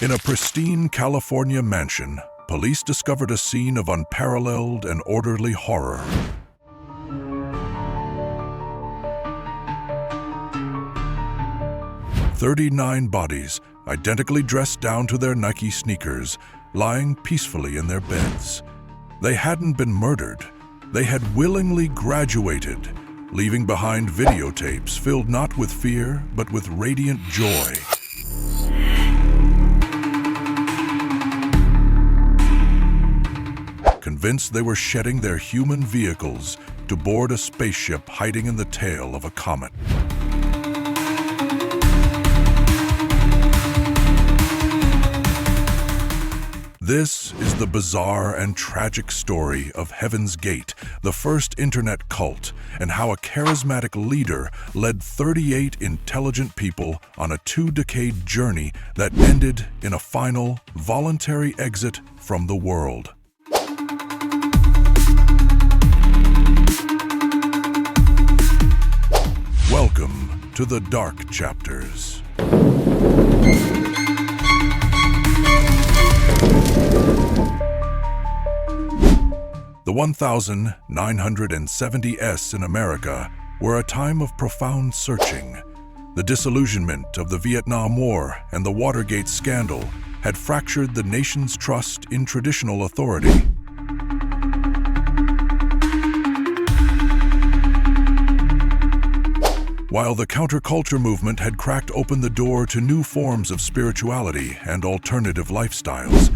In a pristine California mansion, police discovered a scene of unparalleled and orderly horror. "39 bodies, identically dressed down to their Nike sneakers, lying peacefully in their beds. They hadn't been murdered. They had willingly graduated, leaving behind videotapes filled not with fear, but with radiant joy. Convinced they were shedding their human vehicles to board a spaceship hiding in the tail of a comet. This is the bizarre and tragic story of Heaven's Gate, the first internet cult, and how a charismatic leader led 38 intelligent people on a 2-decade journey that ended in a final, voluntary exit from the world. Welcome to the Dark Chapters. The 1970s in America were a time of profound searching. The disillusionment of the Vietnam War and the Watergate scandal had fractured the nation's trust in traditional authority. While the counterculture movement had cracked open the door to new forms of spirituality and alternative lifestyles,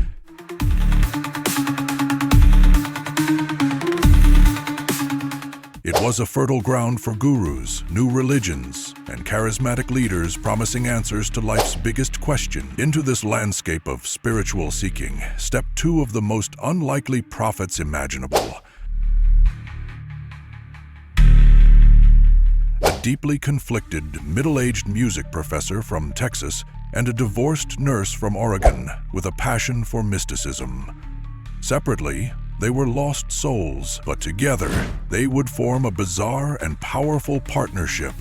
it was a fertile ground for gurus, new religions, and charismatic leaders promising answers to life's biggest question. Into this landscape of spiritual seeking stepped two of the most unlikely prophets imaginable. A deeply conflicted, middle-aged music professor from Texas and a divorced nurse from Oregon with a passion for mysticism. Separately, they were lost souls, but together, they would form a bizarre and powerful partnership,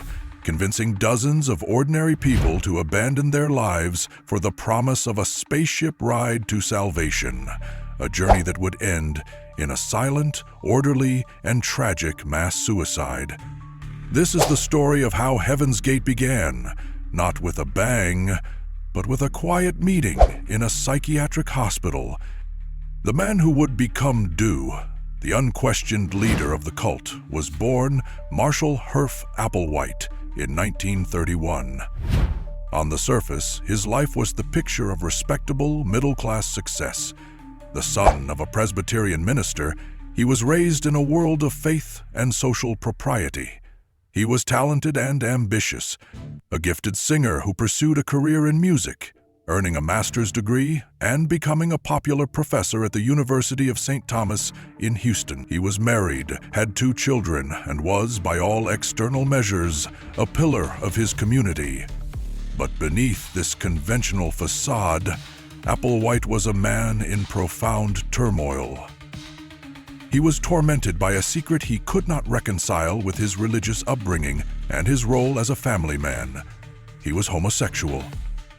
convincing dozens of ordinary people to abandon their lives for the promise of a spaceship ride to salvation, a journey that would end in a silent, orderly, and tragic mass suicide. This is the story of how Heaven's Gate began, not with a bang, but with a quiet meeting in a psychiatric hospital. The man who would become the unquestioned leader of the cult, was born Marshall Applewhite in 1931. On the surface, his life was the picture of respectable, middle-class success. The son of a Presbyterian minister, he was raised in a world of faith and social propriety. He was talented and ambitious, a gifted singer who pursued a career in music, earning a master's degree and becoming a popular professor at the University of St. Thomas in Houston. He was married, had 2 children, and was, by all external measures, a pillar of his community. But beneath this conventional facade, Applewhite was a man in profound turmoil. He was tormented by a secret he could not reconcile with his religious upbringing and his role as a family man. He was homosexual.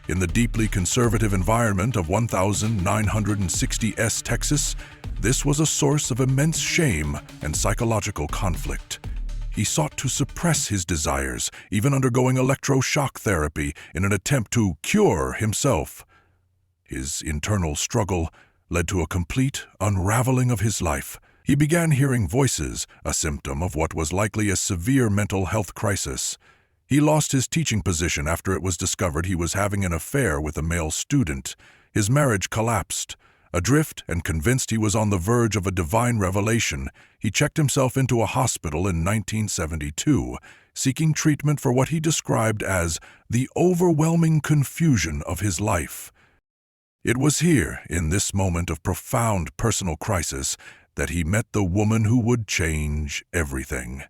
In the deeply conservative environment of 1960s Texas, this was a source of immense shame and psychological conflict. He sought to suppress his desires, even undergoing electroshock therapy in an attempt to cure himself. His internal struggle led to a complete unraveling of his life. He began hearing voices, a symptom of what was likely a severe mental health crisis. He lost his teaching position after it was discovered he was having an affair with a male student. His marriage collapsed. Adrift and convinced he was on the verge of a divine revelation, he checked himself into a hospital in 1972, seeking treatment for what he described as the overwhelming confusion of his life. It was here, in this moment of profound personal crisis, that he met the woman who would change everything.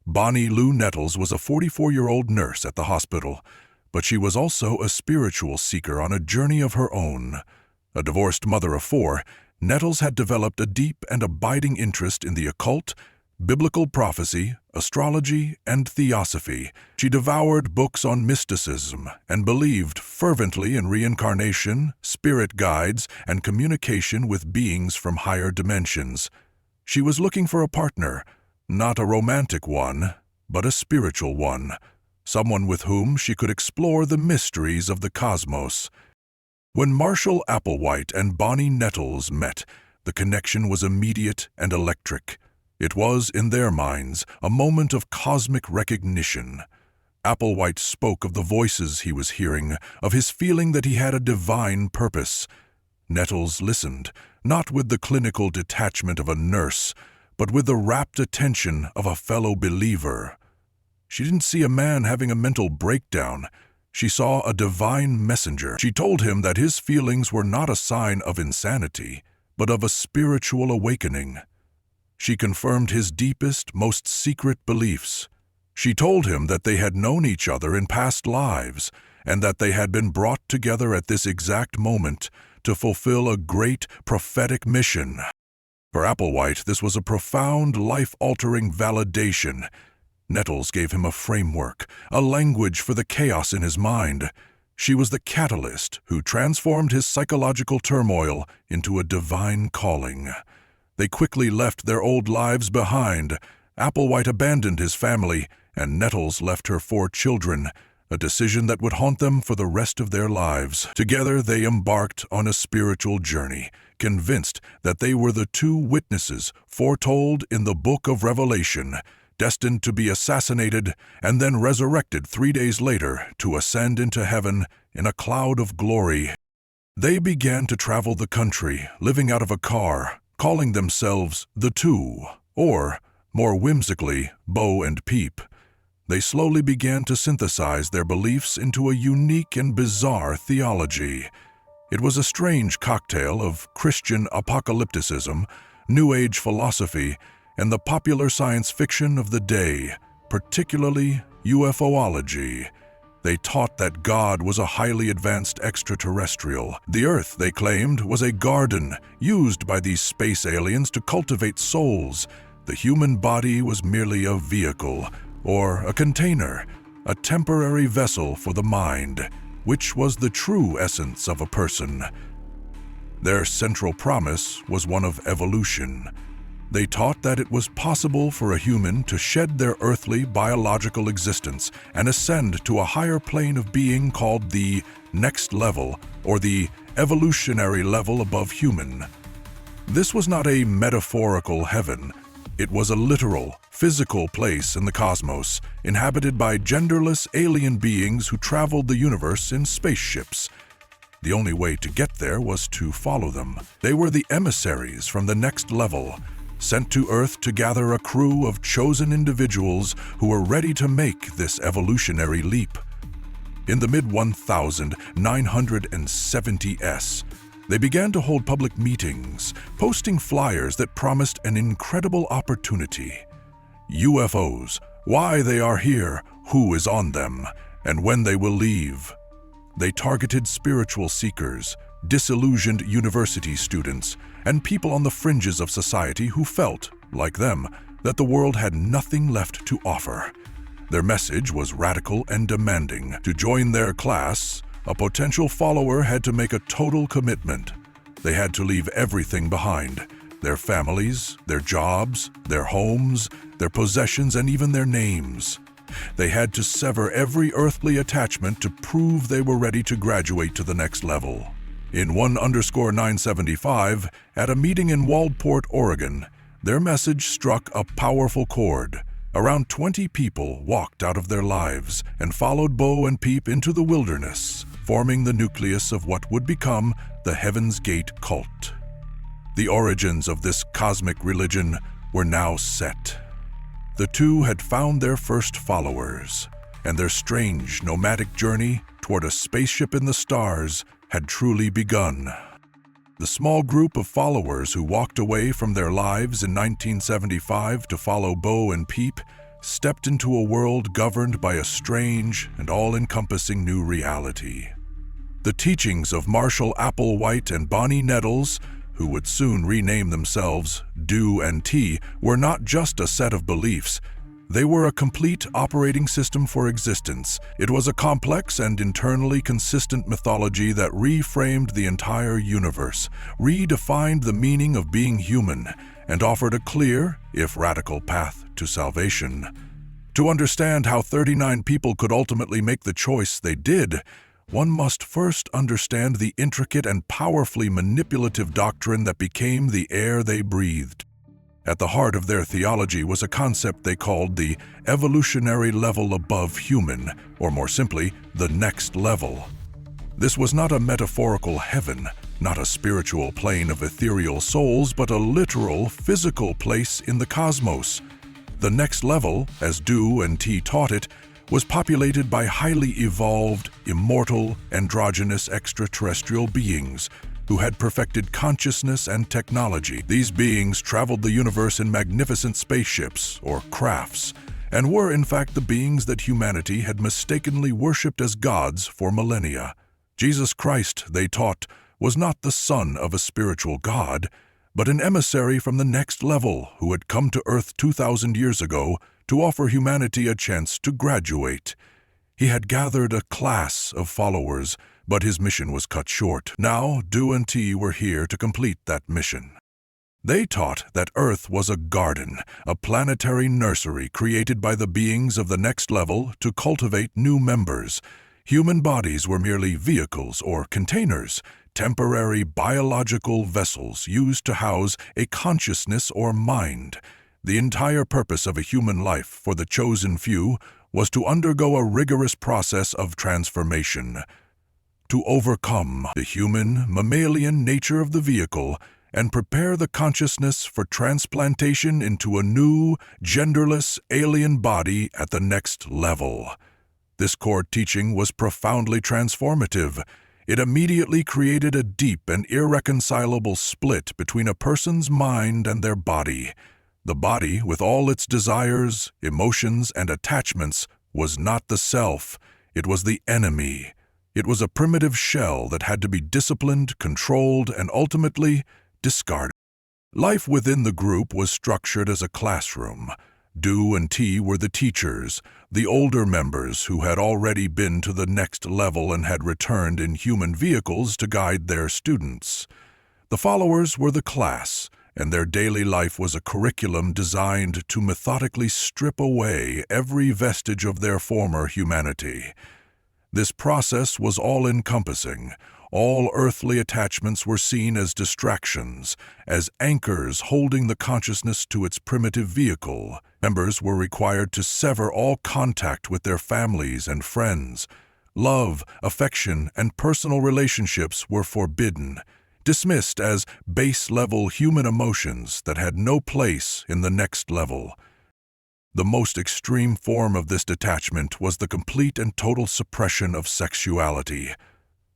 Bonnie Lou Nettles was a 44-year-old nurse at the hospital, but she was also a spiritual seeker on a journey of her own. A divorced mother of 4, Nettles had developed a deep and abiding interest in the occult, biblical prophecy, astrology, and theosophy. She devoured books on mysticism and believed fervently in reincarnation, spirit guides, and communication with beings from higher dimensions. She was looking for a partner, not a romantic one, but a spiritual one, someone with whom she could explore the mysteries of the cosmos. When Marshall Applewhite and Bonnie Nettles met, the connection was immediate and electric. It was, in their minds, a moment of cosmic recognition. Applewhite spoke of the voices he was hearing, of his feeling that he had a divine purpose. Nettles listened, not with the clinical detachment of a nurse, but with the rapt attention of a fellow believer. She didn't see a man having a mental breakdown. She saw a divine messenger. She told him that his feelings were not a sign of insanity, but of a spiritual awakening. She confirmed his deepest, most secret beliefs. She told him that they had known each other in past lives, and that they had been brought together at this exact moment to fulfill a great prophetic mission. For Applewhite, this was a profound, life-altering validation. Nettles gave him a framework, a language for the chaos in his mind. She was the catalyst who transformed his psychological turmoil into a divine calling. They quickly left their old lives behind. Applewhite abandoned his family, and Nettles left her 4 children, a decision that would haunt them for the rest of their lives. Together they embarked on a spiritual journey, convinced that they were the 2 witnesses foretold in the Book of Revelation, destined to be assassinated and then resurrected 3 days later to ascend into heaven in a cloud of glory. They began to travel the country, living out of a car, calling themselves the Two, or, more whimsically, Bo and Peep. They slowly began to synthesize their beliefs into a unique and bizarre theology. It was a strange cocktail of Christian apocalypticism, New Age philosophy, and the popular science fiction of the day, particularly UFOlogy. They taught that God was a highly advanced extraterrestrial. The Earth, they claimed, was a garden used by these space aliens to cultivate souls. The human body was merely a vehicle, or a container, a temporary vessel for the mind, which was the true essence of a person. Their central promise was one of evolution. They taught that it was possible for a human to shed their earthly biological existence and ascend to a higher plane of being called the next level, or the evolutionary level above human. This was not a metaphorical heaven. It was a literal, physical place in the cosmos, inhabited by genderless alien beings who traveled the universe in spaceships. The only way to get there was to follow them. They were the emissaries from the next level, sent to Earth to gather a crew of chosen individuals who were ready to make this evolutionary leap. In the mid-1970s, they began to hold public meetings, posting flyers that promised an incredible opportunity. UFOs, why they are here, who is on them, and when they will leave. They targeted spiritual seekers, disillusioned university students, and people on the fringes of society who felt, like them, that the world had nothing left to offer. Their message was radical and demanding. To join their class, a potential follower had to make a total commitment. They had to leave everything behind: their families, their jobs, their homes, their possessions, and even their names. They had to sever every earthly attachment to prove they were ready to graduate to the next level. In 1_975, at a meeting in Waldport, Oregon, their message struck a powerful chord. Around 20 people walked out of their lives and followed Bo and Peep into the wilderness, forming the nucleus of what would become the Heaven's Gate cult. The origins of this cosmic religion were now set. The 2 had found their first followers, and their strange nomadic journey toward a spaceship in the stars had truly begun. The small group of followers who walked away from their lives in 1975 to follow Bo and Peep stepped into a world governed by a strange and all-encompassing new reality. The teachings of Marshall Applewhite and Bonnie Nettles, who would soon rename themselves Do and T, were not just a set of beliefs. They were a complete operating system for existence. It was a complex and internally consistent mythology that reframed the entire universe, redefined the meaning of being human, and offered a clear, if radical, path to salvation. To understand how 39 people could ultimately make the choice they did, one must first understand the intricate and powerfully manipulative doctrine that became the air they breathed. At the heart of their theology was a concept they called the evolutionary level above human, or more simply, the next level. This was not a metaphorical heaven, not a spiritual plane of ethereal souls, but a literal, physical place in the cosmos. The next level, as Do and T taught it, was populated by highly evolved, immortal, androgynous extraterrestrial beings who had perfected consciousness and technology. These beings traveled the universe in magnificent spaceships, or crafts, and were in fact the beings that humanity had mistakenly worshipped as gods for millennia. Jesus Christ, they taught, was not the son of a spiritual god, but an emissary from the next level who had come to Earth 2,000 years ago to offer humanity a chance to graduate. He had gathered a class of followers, but his mission was cut short. Now, Do and T were here to complete that mission. They taught that Earth was a garden, a planetary nursery created by the beings of the next level to cultivate new members. Human bodies were merely vehicles or containers, temporary biological vessels used to house a consciousness or mind. The entire purpose of a human life for the chosen few was to undergo a rigorous process of transformation, to overcome the human, mammalian nature of the vehicle and prepare the consciousness for transplantation into a new, genderless, alien body at the next level. This core teaching was profoundly transformative. It immediately created a deep and irreconcilable split between a person's mind and their body. The body, with all its desires, emotions, and attachments, was not the self. It was the enemy. It was a primitive shell that had to be disciplined, controlled, and ultimately discarded. Life within the group was structured as a classroom. Do and T were the teachers, the older members who had already been to the next level and had returned in human vehicles to guide their students. The followers were the class, and their daily life was a curriculum designed to methodically strip away every vestige of their former humanity. This process was all-encompassing. All earthly attachments were seen as distractions, as anchors holding the consciousness to its primitive vehicle. Members were required to sever all contact with their families and friends. Love, affection, and personal relationships were forbidden, dismissed as base-level human emotions that had no place in the next level. The most extreme form of this detachment was the complete and total suppression of sexuality.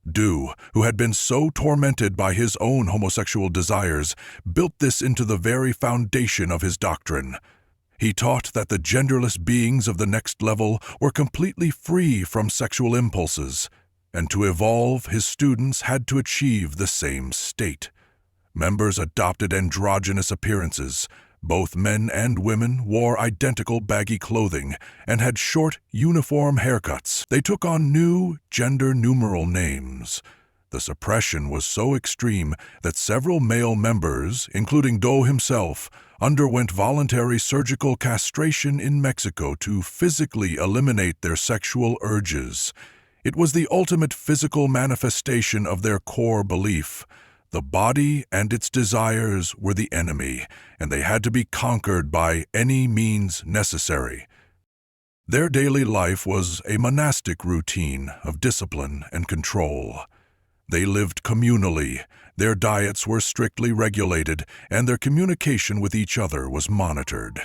Do, who had been so tormented by his own homosexual desires, built this into the very foundation of his doctrine. He taught that the genderless beings of the next level were completely free from sexual impulses, and to evolve, his students had to achieve the same state. Members adopted androgynous appearances. Both men and women wore identical baggy clothing and had short, uniform haircuts. They took on new gender numeral names. The suppression was so extreme that several male members, including Do himself, underwent voluntary surgical castration in Mexico to physically eliminate their sexual urges. It was the ultimate physical manifestation of their core belief. The body and its desires were the enemy, and they had to be conquered by any means necessary. Their daily life was a monastic routine of discipline and control. They lived communally, their diets were strictly regulated, and their communication with each other was monitored.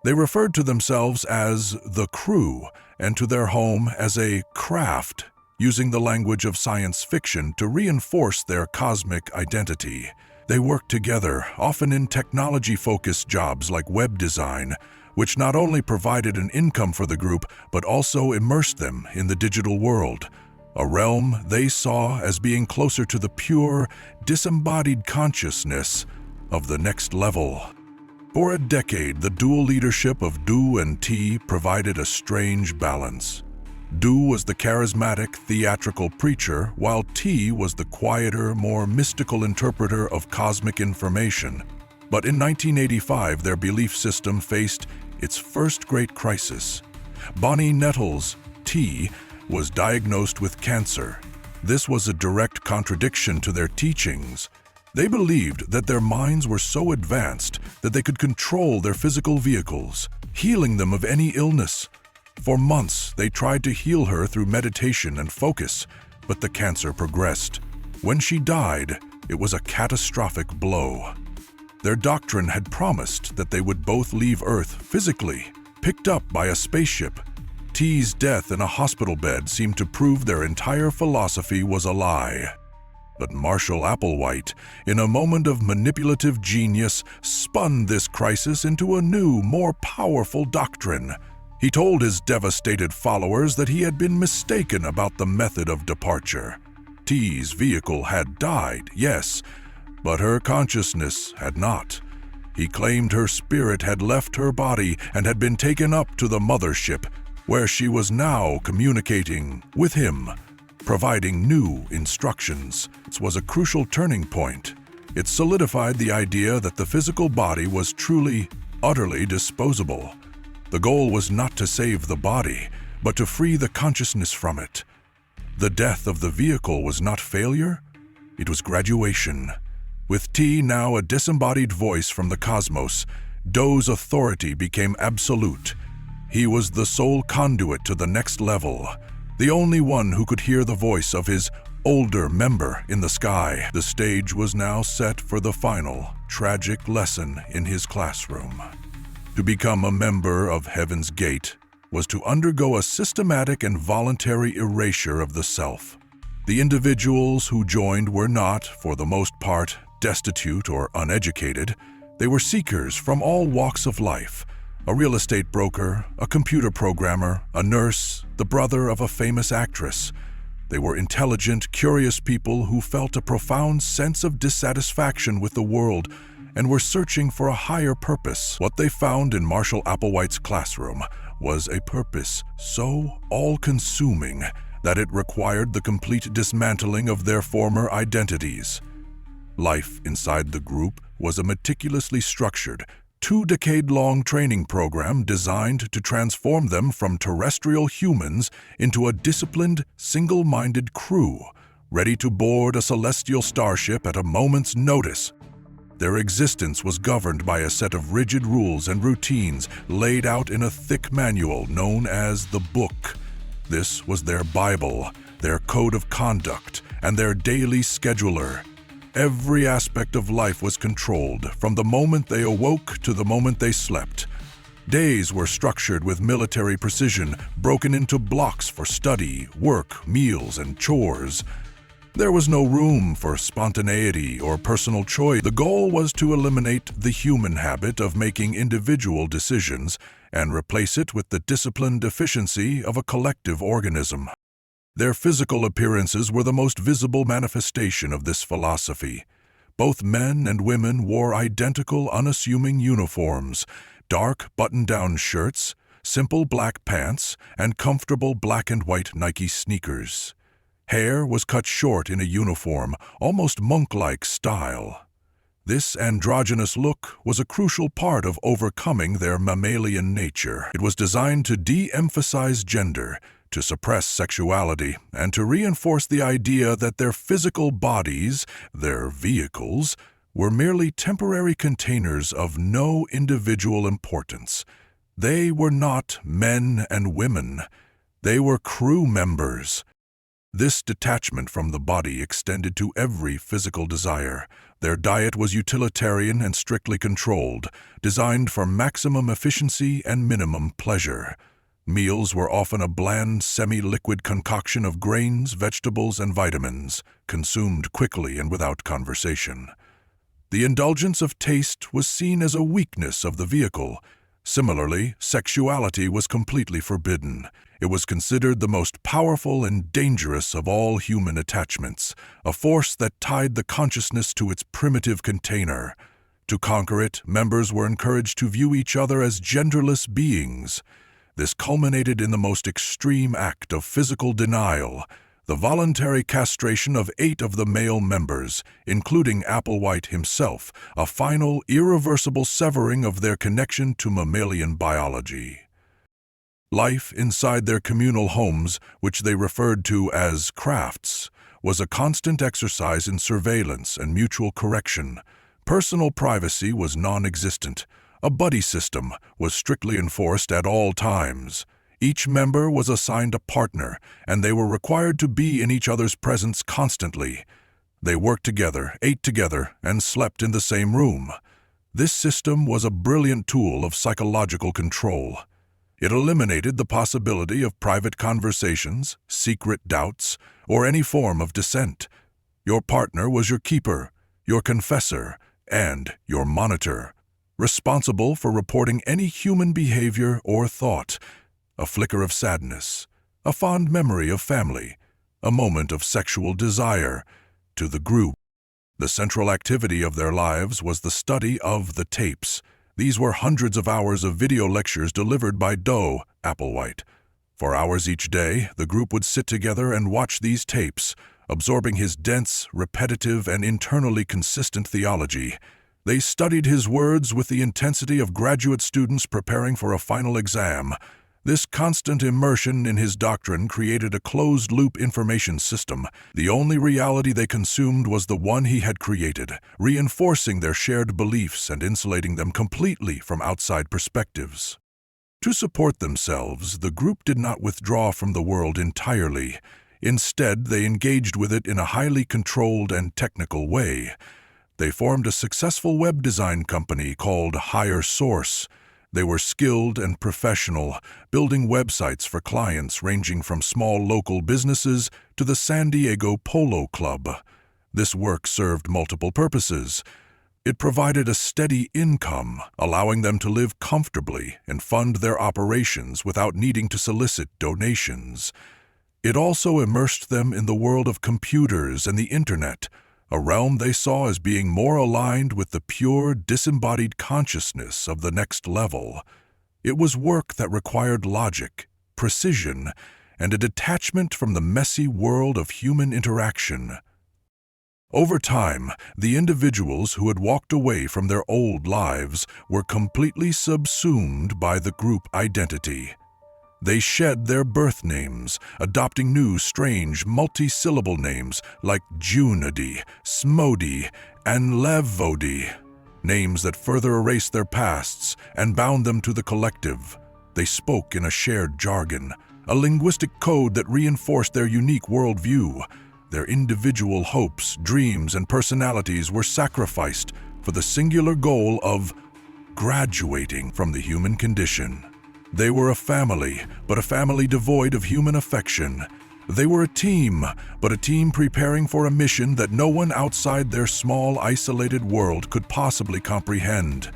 They referred to themselves as the crew and to their home as a craft, using the language of science fiction to reinforce their cosmic identity. They worked together, often in technology-focused jobs like web design, which not only provided an income for the group, but also immersed them in the digital world. a realm they saw as being closer to the pure, disembodied consciousness of the next level. For a decade, the dual leadership of Du and T provided a strange balance. Du was the charismatic, theatrical preacher, while T was the quieter, more mystical interpreter of cosmic information. But in 1985, their belief system faced its first great crisis. Bonnie Nettles, T, was diagnosed with cancer. This was a direct contradiction to their teachings. They believed that their minds were so advanced that they could control their physical vehicles, healing them of any illness. For months, they tried to heal her through meditation and focus, but the cancer progressed. When she died, it was a catastrophic blow. Their doctrine had promised that they would both leave Earth physically, picked up by a spaceship. T's death in a hospital bed seemed to prove their entire philosophy was a lie. But Marshall Applewhite, in a moment of manipulative genius, spun this crisis into a new, more powerful doctrine. He told his devastated followers that he had been mistaken about the method of departure. T's vehicle had died, yes, but her consciousness had not. He claimed her spirit had left her body and had been taken up to the mothership, where she was now communicating with him, providing new instructions. It was a crucial turning point. It solidified the idea that the physical body was truly, utterly disposable. The goal was not to save the body, but to free the consciousness from it. The death of the vehicle was not failure, it was graduation. With T now a disembodied voice from the cosmos, Do's authority became absolute. He was the sole conduit to the next level, the only one who could hear the voice of his older member in the sky. The stage was now set for the final, tragic lesson in his classroom. To become a member of Heaven's Gate was to undergo a systematic and voluntary erasure of the self. The individuals who joined were not, for the most part, destitute or uneducated. They were seekers from all walks of life. A real estate broker, a computer programmer, a nurse, the brother of a famous actress. They were intelligent, curious people who felt a profound sense of dissatisfaction with the world and were searching for a higher purpose. What they found in Marshall Applewhite's classroom was a purpose so all-consuming that it required the complete dismantling of their former identities. Life inside the group was a meticulously structured, 2-decade-long training program designed to transform them from terrestrial humans into a disciplined, single-minded crew, ready to board a celestial starship at a moment's notice. Their existence was governed by a set of rigid rules and routines laid out in a thick manual known as the Book. This was their Bible, their code of conduct, and their daily scheduler. Every aspect of life was controlled, from the moment they awoke to the moment they slept. Days were structured with military precision, broken into blocks for study, work, meals, and chores. There was no room for spontaneity or personal choice. The goal was to eliminate the human habit of making individual decisions and replace it with the disciplined efficiency of a collective organism. Their physical appearances were the most visible manifestation of this philosophy. Both men and women wore identical, unassuming uniforms, dark button-down shirts, simple black pants, and comfortable black and white Nike sneakers. Hair was cut short in a uniform, almost monk-like style. This androgynous look was a crucial part of overcoming their mammalian nature. It was designed to de-emphasize gender, to suppress sexuality, and to reinforce the idea that their physical bodies, their vehicles, were merely temporary containers of no individual importance. They were not men and women. They were crew members. This detachment from the body extended to every physical desire. Their diet was utilitarian and strictly controlled, designed for maximum efficiency and minimum pleasure. Meals were often a bland, semi-liquid concoction of grains, vegetables, and vitamins, consumed quickly and without conversation. The indulgence of taste was seen as a weakness of the vehicle. Similarly, sexuality was completely forbidden. It was considered the most powerful and dangerous of all human attachments, a force that tied the consciousness to its primitive container. To conquer it, members were encouraged to view each other as genderless beings. This culminated in the most extreme act of physical denial, the voluntary castration of 8 of the male members, including Applewhite himself, a final, irreversible severing of their connection to mammalian biology. Life inside their communal homes, which they referred to as crafts, was a constant exercise in surveillance and mutual correction. Personal privacy was non-existent. A buddy system was strictly enforced at all times. Each member was assigned a partner, and they were required to be in each other's presence constantly. They worked together, ate together, and slept in the same room. This system was a brilliant tool of psychological control. It eliminated the possibility of private conversations, secret doubts, or any form of dissent. Your partner was your keeper, your confessor, and your monitor, responsible for reporting any human behavior or thought. A flicker of sadness, a fond memory of family, a moment of sexual desire, to the group. The central activity of their lives was the study of the tapes. These were hundreds of hours of video lectures delivered by Applewhite. For hours each day, the group would sit together and watch these tapes, absorbing his dense, repetitive, and internally consistent theology. They studied his words with the intensity of graduate students preparing for a final exam. This constant immersion in his doctrine created a closed-loop information system. The only reality they consumed was the one he had created, reinforcing their shared beliefs and insulating them completely from outside perspectives. To support themselves, the group did not withdraw from the world entirely. Instead, they engaged with it in a highly controlled and technical way. They formed a successful web design company called Higher Source. They were skilled and professional, building websites for clients ranging from small local businesses to the San Diego Polo Club. This work served multiple purposes. It provided a steady income, allowing them to live comfortably and fund their operations without needing to solicit donations. It also immersed them in the world of computers and the internet, a realm they saw as being more aligned with the pure, disembodied consciousness of the next level. It was work that required logic, precision, and a detachment from the messy world of human interaction. Over time, the individuals who had walked away from their old lives were completely subsumed by the group identity. They shed their birth names, adopting new, strange, multi-syllable names like Junadi, Smodi, and Levodi, names that further erased their pasts and bound them to the collective. They spoke in a shared jargon, a linguistic code that reinforced their unique worldview. Their individual hopes, dreams, and personalities were sacrificed for the singular goal of graduating from the human condition. They were a family, but a family devoid of human affection. They were a team, but a team preparing for a mission that no one outside their small, isolated world could possibly comprehend.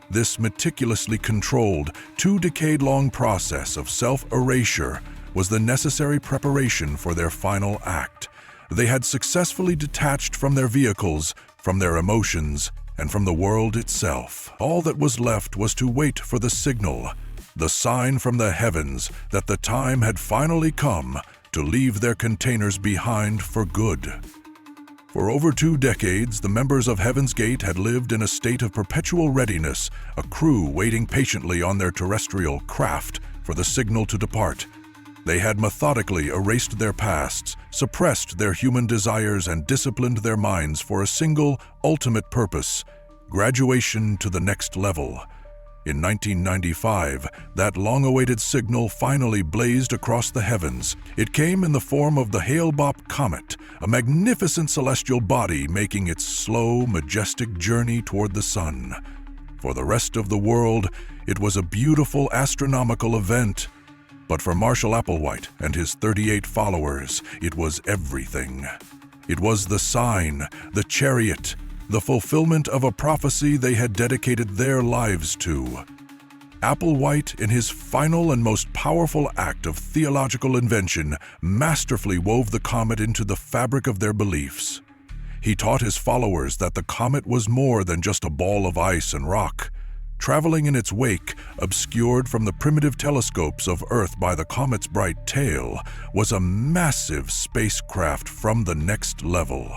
This meticulously controlled, 2-decade-long process of self-erasure was the necessary preparation for their final act. They had successfully detached from their vehicles, from their emotions, and from the world itself. All that was left was to wait for the signal, the sign from the heavens that the time had finally come to leave their containers behind for good. For over 2 decades, the members of Heaven's Gate had lived in a state of perpetual readiness, a crew waiting patiently on their terrestrial craft for the signal to depart. They had methodically erased their pasts, suppressed their human desires, and disciplined their minds for a single, ultimate purpose: graduation to the next level. In 1995, that long-awaited signal finally blazed across the heavens. It came in the form of the Hale-Bopp Comet, a magnificent celestial body making its slow, majestic journey toward the sun. For the rest of the world, it was a beautiful astronomical event. But for Marshall Applewhite and his 38 followers, it was everything. It was the sign, the chariot, the fulfillment of a prophecy they had dedicated their lives to. Applewhite, in his final and most powerful act of theological invention, masterfully wove the comet into the fabric of their beliefs. He taught his followers that the comet was more than just a ball of ice and rock. Traveling in its wake, obscured from the primitive telescopes of Earth by the comet's bright tail, was a massive spacecraft from the next level.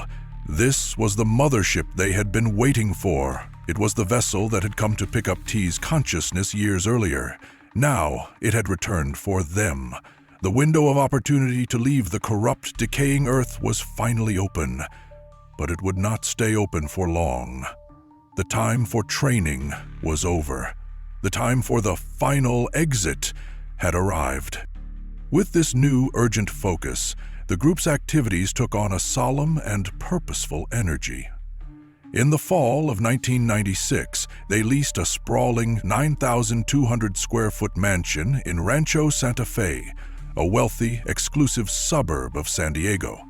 This was the mothership they had been waiting for. It was the vessel that had come to pick up T's consciousness years earlier. Now it had returned for them. The window of opportunity to leave the corrupt, decaying Earth was finally open. But it would not stay open for long. The time for training was over. The time for the final exit had arrived. With this new urgent focus, the group's activities took on a solemn and purposeful energy. In the fall of 1996, they leased a sprawling 9,200 square foot mansion in Rancho Santa Fe, a wealthy, exclusive suburb of San Diego.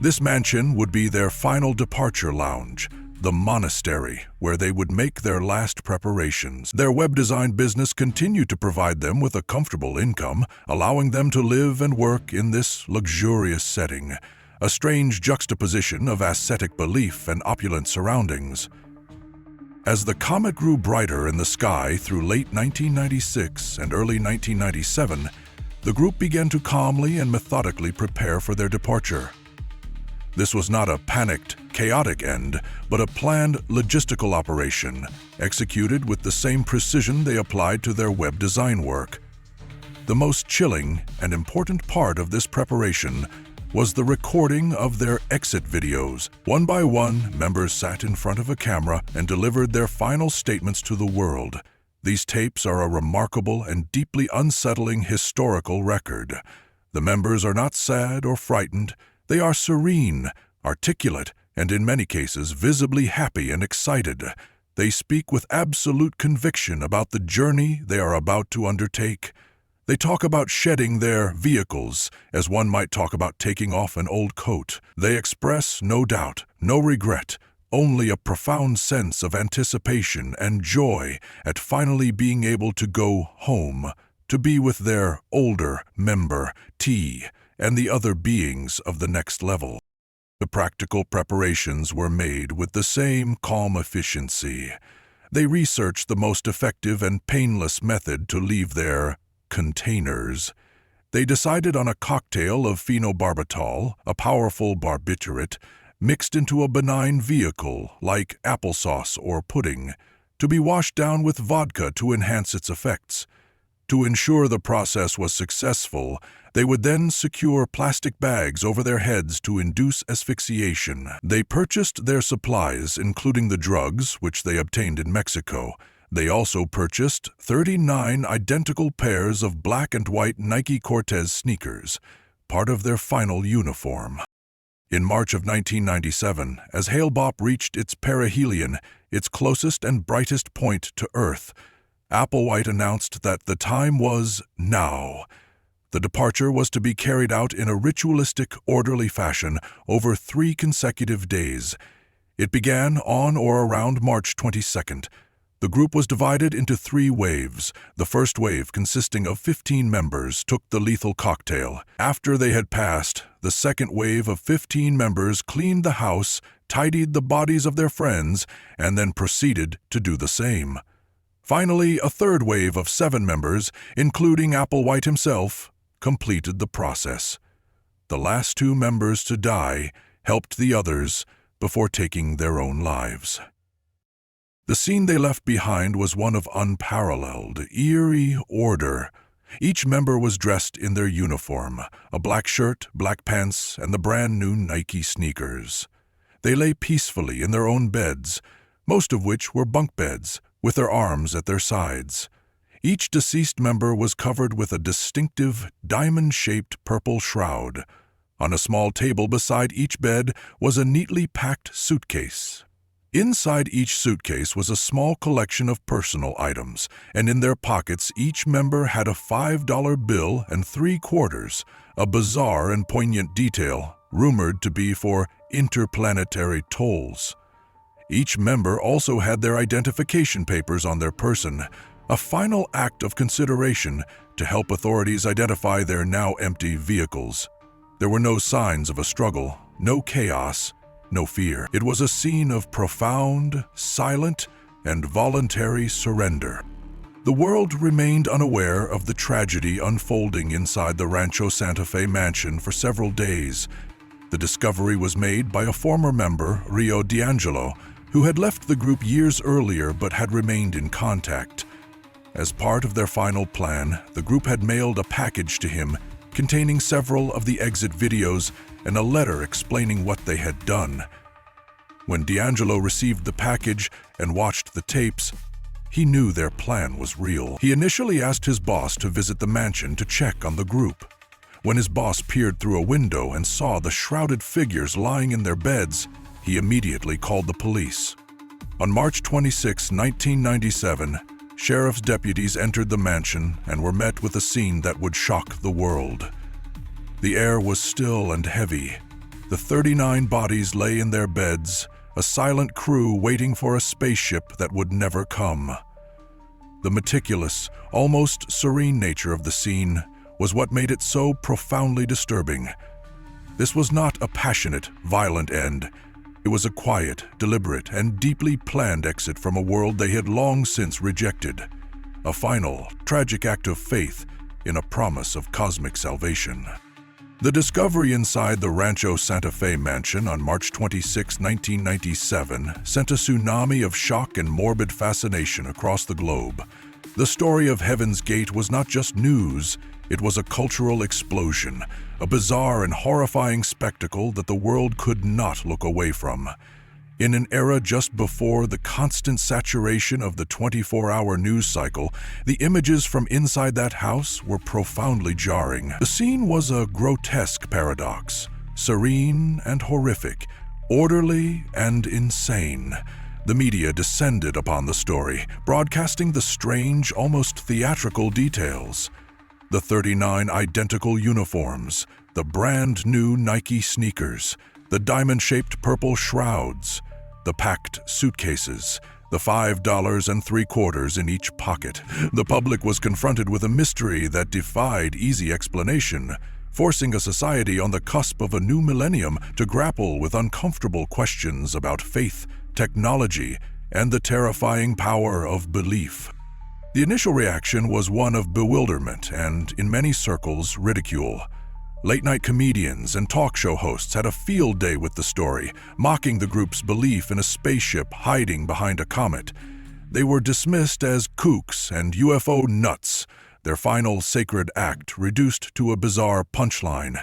This mansion would be their final departure lounge, the monastery, where they would make their last preparations. Their web design business continued to provide them with a comfortable income, allowing them to live and work in this luxurious setting, a strange juxtaposition of ascetic belief and opulent surroundings. As the comet grew brighter in the sky through late 1996 and early 1997, the group began to calmly and methodically prepare for their departure. This was not a panicked, chaotic end, but a planned logistical operation, executed with the same precision they applied to their web design work. The most chilling and important part of this preparation was the recording of their exit videos. One by one, members sat in front of a camera and delivered their final statements to the world. These tapes are a remarkable and deeply unsettling historical record. The members are not sad or frightened. They are serene, articulate, and in many cases visibly happy and excited. They speak with absolute conviction about the journey they are about to undertake. They talk about shedding their vehicles, as one might talk about taking off an old coat. They express no doubt, no regret, only a profound sense of anticipation and joy at finally being able to go home, to be with their older member, T, and the other beings of the next level. The practical preparations were made with the same calm efficiency. They researched the most effective and painless method to leave their containers. They decided on a cocktail of phenobarbital, a powerful barbiturate, mixed into a benign vehicle like applesauce or pudding, to be washed down with vodka to enhance its effects. To ensure the process was successful, they would then secure plastic bags over their heads to induce asphyxiation. They purchased their supplies, including the drugs, which they obtained in Mexico. They also purchased 39 identical pairs of black and white Nike Cortez sneakers, part of their final uniform. In March of 1997, as Hale-Bopp reached its perihelion, its closest and brightest point to Earth, Applewhite announced that the time was now. The departure was to be carried out in a ritualistic, orderly fashion over 3 consecutive days. It began on or around March 22nd. The group was divided into 3 waves. The first wave, consisting of 15 members, took the lethal cocktail. After they had passed, the second wave of 15 members cleaned the house, tidied the bodies of their friends, and then proceeded to do the same. Finally, a third wave of 7 members, including Applewhite himself, completed the process. The last 2 members to die helped the others before taking their own lives. The scene they left behind was one of unparalleled, eerie order. Each member was dressed in their uniform, a black shirt, black pants, and the brand-new Nike sneakers. They lay peacefully in their own beds, most of which were bunk beds, with their arms at their sides. Each deceased member was covered with a distinctive, diamond-shaped purple shroud. On a small table beside each bed was a neatly packed suitcase. Inside each suitcase was a small collection of personal items, and in their pockets each member had a $5 bill and 3 quarters, a bizarre and poignant detail, rumored to be for interplanetary tolls. Each member also had their identification papers on their person, a final act of consideration to help authorities identify their now empty vehicles. There were no signs of a struggle, no chaos, no fear. It was a scene of profound, silent, and voluntary surrender. The world remained unaware of the tragedy unfolding inside the Rancho Santa Fe mansion for several days. The discovery was made by a former member, Rio D'Angelo, who had left the group years earlier but had remained in contact. As part of their final plan, the group had mailed a package to him containing several of the exit videos and a letter explaining what they had done. When D'Angelo received the package and watched the tapes, he knew their plan was real. He initially asked his boss to visit the mansion to check on the group. When his boss peered through a window and saw the shrouded figures lying in their beds, he immediately called the police. On March 26, 1997, sheriff's deputies entered the mansion and were met with a scene that would shock the world. The air was still and heavy. The 39 bodies lay in their beds, a silent crew waiting for a spaceship that would never come. The meticulous, almost serene nature of the scene was what made it so profoundly disturbing. This was not a passionate, violent end. It was a quiet, deliberate, and deeply planned exit from a world they had long since rejected. A final, tragic act of faith in a promise of cosmic salvation. The discovery inside the Rancho Santa Fe mansion on March 26, 1997, sent a tsunami of shock and morbid fascination across the globe. The story of Heaven's Gate was not just news, it was a cultural explosion, a bizarre and horrifying spectacle that the world could not look away from. In an era just before the constant saturation of the 24-hour news cycle, the images from inside that house were profoundly jarring. The scene was a grotesque paradox, serene and horrific, orderly and insane. The media descended upon the story, broadcasting the strange, almost theatrical details. The 39 identical uniforms, the brand new Nike sneakers, the diamond-shaped purple shrouds, the packed suitcases, the $5.75 in each pocket. The public was confronted with a mystery that defied easy explanation, forcing a society on the cusp of a new millennium to grapple with uncomfortable questions about faith, technology, and the terrifying power of belief. The initial reaction was one of bewilderment and, in many circles, ridicule. Late-night comedians and talk show hosts had a field day with the story, mocking the group's belief in a spaceship hiding behind a comet. They were dismissed as kooks and UFO nuts, their final sacred act reduced to a bizarre punchline.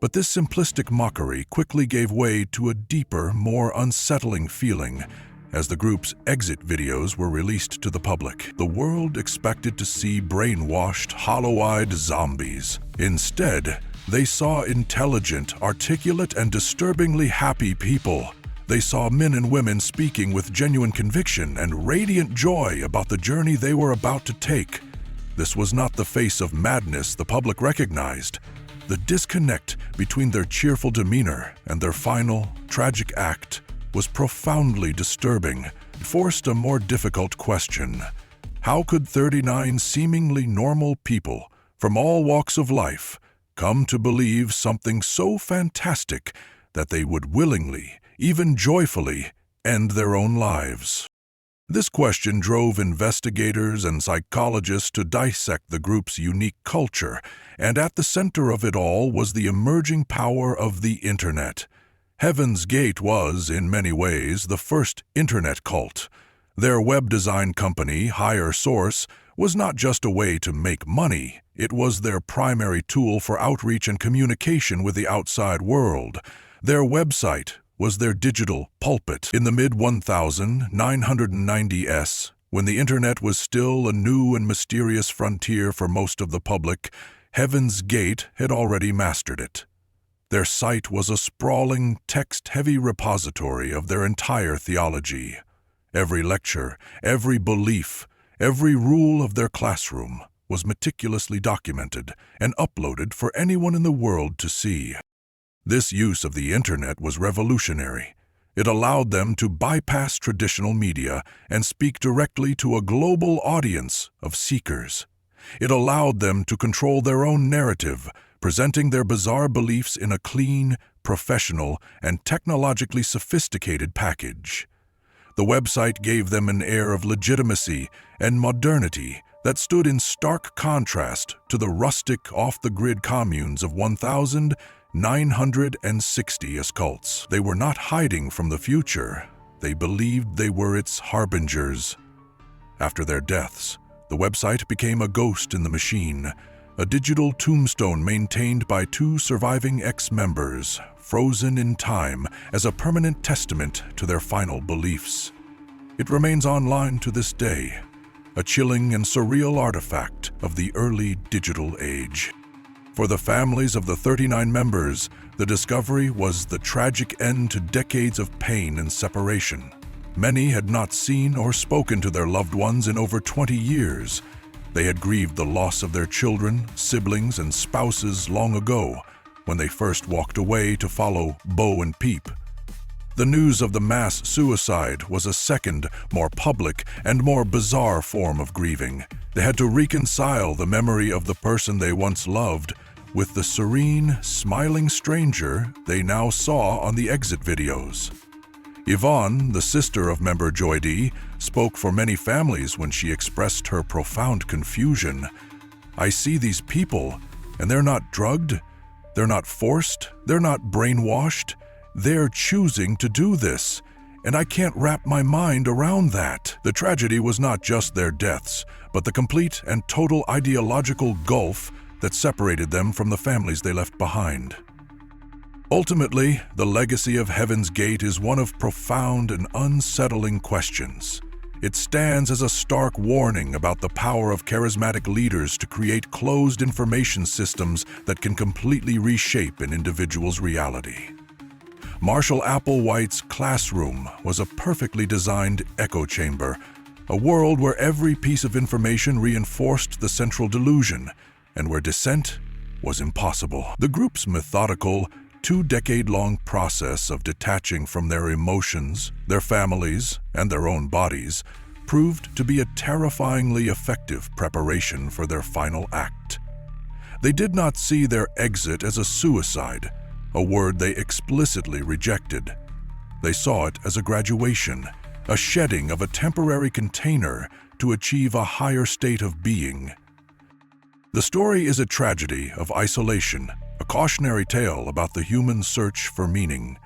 But this simplistic mockery quickly gave way to a deeper, more unsettling feeling. As the group's exit videos were released to the public, the world expected to see brainwashed, hollow-eyed zombies. Instead, they saw intelligent, articulate, and disturbingly happy people. They saw men and women speaking with genuine conviction and radiant joy about the journey they were about to take. This was not the face of madness the public recognized. The disconnect between their cheerful demeanor and their final, tragic act was profoundly disturbing. It forced a more difficult question. How could 39 seemingly normal people from all walks of life come to believe something so fantastic that they would willingly, even joyfully, end their own lives? This question drove investigators and psychologists to dissect the group's unique culture, and at the center of it all was the emerging power of the Internet. Heaven's Gate was, in many ways, the first Internet cult. Their web design company, Higher Source, was not just a way to make money, it was their primary tool for outreach and communication with the outside world. Their website was their digital pulpit. In the mid-1990s, when the Internet was still a new and mysterious frontier for most of the public, Heaven's Gate had already mastered it. Their site was a sprawling, text-heavy repository of their entire theology. Every lecture, every belief, every rule of their classroom was meticulously documented and uploaded for anyone in the world to see. This use of the Internet was revolutionary. It allowed them to bypass traditional media and speak directly to a global audience of seekers. It allowed them to control their own narrative, presenting their bizarre beliefs in a clean, professional, and technologically sophisticated package. The website gave them an air of legitimacy and modernity that stood in stark contrast to the rustic, off-the-grid communes of 1,960 occults. They were not hiding from the future. They believed they were its harbingers. After their deaths, the website became a ghost in the machine, a digital tombstone maintained by 2 surviving ex-members, frozen in time as a permanent testament to their final beliefs. It remains online to this day, a chilling and surreal artifact of the early digital age. For the families of the 39 members, the discovery was the tragic end to decades of pain and separation. Many had not seen or spoken to their loved ones in over 20 years. They had grieved the loss of their children, siblings, and spouses long ago, when they first walked away to follow Bo and Peep. The news of the mass suicide was a second, more public, and more bizarre form of grieving. They had to reconcile the memory of the person they once loved with the serene, smiling stranger they now saw on the exit videos. Yvonne, the sister of member Joy D, spoke for many families when she expressed her profound confusion. "I see these people, and they're not drugged, they're not forced, they're not brainwashed. They're choosing to do this, and I can't wrap my mind around that." The tragedy was not just their deaths, but the complete and total ideological gulf that separated them from the families they left behind. Ultimately, the legacy of Heaven's Gate is one of profound and unsettling questions. It stands as a stark warning about the power of charismatic leaders to create closed information systems that can completely reshape an individual's reality. Marshall Applewhite's classroom was a perfectly designed echo chamber, a world where every piece of information reinforced the central delusion, and where dissent was impossible. The group's methodical, 2-decade-long process of detaching from their emotions, their families, and their own bodies proved to be a terrifyingly effective preparation for their final act. They did not see their exit as a suicide, a word they explicitly rejected. They saw it as a graduation, a shedding of a temporary container to achieve a higher state of being. The story is a tragedy of isolation, a cautionary tale about the human search for meaning.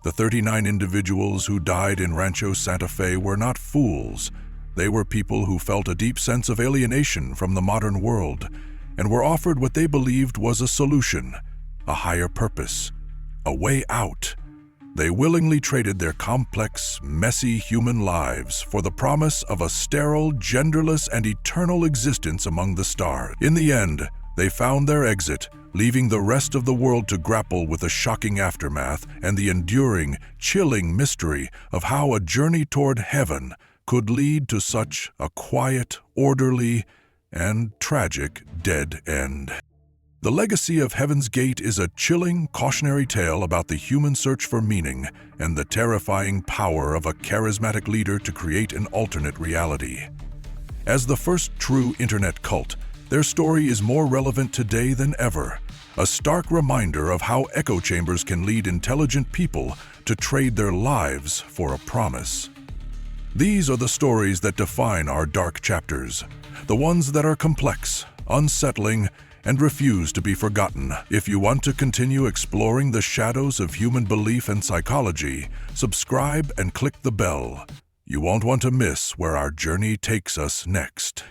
The 39 individuals who died in Rancho Santa Fe were not fools. They were people who felt a deep sense of alienation from the modern world and were offered what they believed was a solution, a higher purpose, a way out. They willingly traded their complex, messy human lives for the promise of a sterile, genderless, and eternal existence among the stars. In the end, they found their exit, leaving the rest of the world to grapple with the shocking aftermath and the enduring, chilling mystery of how a journey toward heaven could lead to such a quiet, orderly, and tragic dead end. The legacy of Heaven's Gate is a chilling, cautionary tale about the human search for meaning and the terrifying power of a charismatic leader to create an alternate reality. As the first true internet cult, their story is more relevant today than ever, a stark reminder of how echo chambers can lead intelligent people to trade their lives for a promise. These are the stories that define our dark chapters, the ones that are complex, unsettling, and refuse to be forgotten. If you want to continue exploring the shadows of human belief and psychology, subscribe and click the bell. You won't want to miss where our journey takes us next.